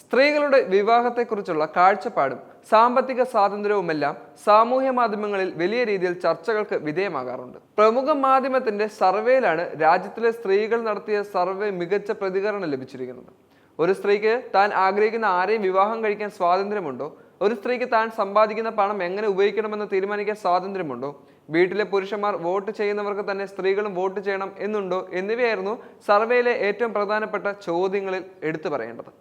സ്ത്രീകളുടെ വിവാഹത്തെക്കുറിച്ചുള്ള കാഴ്ചപ്പാടും സാമ്പത്തിക സ്വാതന്ത്ര്യവുമെല്ലാം സാമൂഹ്യ മാധ്യമങ്ങളിൽ വലിയ രീതിയിൽ ചർച്ചകൾക്ക് വിധേയമാകാറുണ്ട്. പ്രമുഖ മാധ്യമത്തിന്റെ സർവേയിലാണ് രാജ്യത്തിലെ സ്ത്രീകൾ നടത്തിയ സർവേ മികച്ച പ്രതികരണം ലഭിച്ചിരിക്കുന്നത്. ഒരു സ്ത്രീക്ക് താൻ ആഗ്രഹിക്കുന്ന ആരെയും വിവാഹം കഴിക്കാൻ സ്വാതന്ത്ര്യമുണ്ടോ? ഒരു സ്ത്രീക്ക് താൻ സമ്പാദിക്കുന്ന പണം എങ്ങനെ ഉപയോഗിക്കണമെന്ന് തീരുമാനിക്കാൻ സ്വാതന്ത്ര്യമുണ്ടോ? വീട്ടിലെ പുരുഷന്മാർ വോട്ട് ചെയ്യുന്നവർക്ക് തന്നെ സ്ത്രീകളും വോട്ട് ചെയ്യണം എന്നുണ്ടോ? എന്നിവയായിരുന്നു സർവേയിലെ ഏറ്റവും പ്രധാനപ്പെട്ട ചോദ്യങ്ങളിൽ എടുത്തു പറയേണ്ടത്.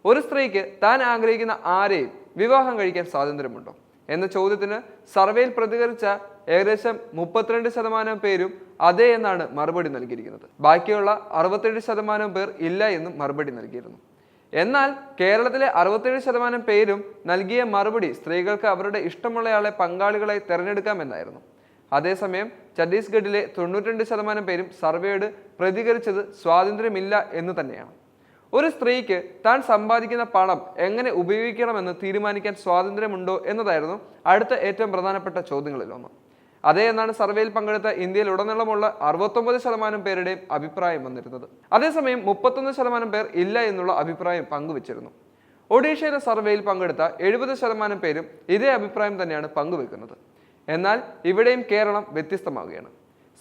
ഒരു സ്ത്രീക്ക് താൻ ആഗ്രഹിക്കുന്ന ആരെയും വിവാഹം കഴിക്കാൻ സ്വാതന്ത്ര്യമുണ്ടോ എന്ന ചോദ്യത്തിന് സർവേയിൽ പ്രതികരിച്ച ഏകദേശം 32% പേരും അതെ എന്നാണ് മറുപടി നൽകിയിരിക്കുന്നത്. ബാക്കിയുള്ള 67% പേർ ഇല്ല എന്നും മറുപടി നൽകിയിരുന്നു. എന്നാൽ കേരളത്തിലെ 67% പേരും നൽകിയ മറുപടി സ്ത്രീകൾക്ക് അവരുടെ ഇഷ്ടമുള്ളയാളെ പങ്കാളികളായി തെരഞ്ഞെടുക്കാമെന്നായിരുന്നു. അതേസമയം ഛത്തീസ്ഗഡിലെ 92% പേരും സർവേയോട് പ്രതികരിച്ചത് സ്വാതന്ത്ര്യമില്ല എന്ന് തന്നെയാണ്. ഒരു സ്ത്രീക്ക് താൻ സമ്പാദിക്കുന്ന പണം എങ്ങനെ ഉപയോഗിക്കണമെന്ന് തീരുമാനിക്കാൻ സ്വാതന്ത്ര്യമുണ്ടോ എന്നതായിരുന്നു അടുത്ത ഏറ്റവും പ്രധാനപ്പെട്ട ചോദ്യങ്ങളിലൊന്ന്. അതേ എന്നാണ് സർവേയിൽ പങ്കെടുത്ത ഇന്ത്യയിൽ ഉടനീളമുള്ള 69% പേരുടെയും അഭിപ്രായം വന്നിരുന്നത്. അതേസമയം 31% പേർ ഇല്ല എന്നുള്ള അഭിപ്രായം പങ്കുവച്ചിരുന്നു. ഒഡീഷയിലെ സർവേയിൽ പങ്കെടുത്ത 70% പേരും ഇതേ അഭിപ്രായം തന്നെയാണ് പങ്കുവെക്കുന്നത്. എന്നാൽ ഇവിടെയും കേരളം വ്യത്യസ്തമാവുകയാണ്.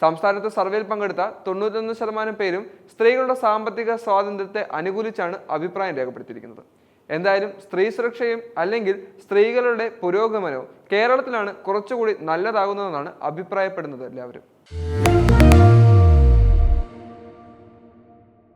സംസ്ഥാനത്ത് സർവേയിൽ പങ്കെടുത്ത 91% പേരും സ്ത്രീകളുടെ സാമ്പത്തിക സ്വാതന്ത്ര്യത്തെ അനുകൂലിച്ചാണ് അഭിപ്രായം രേഖപ്പെടുത്തിയിരിക്കുന്നത്. എന്തായാലും സ്ത്രീ സുരക്ഷയും അല്ലെങ്കിൽ സ്ത്രീകളുടെ പുരോഗമനവും കേരളത്തിലാണ് കുറച്ചുകൂടി നല്ലതാകുന്നതെന്നാണ് അഭിപ്രായപ്പെടുന്നത് എല്ലാവരും.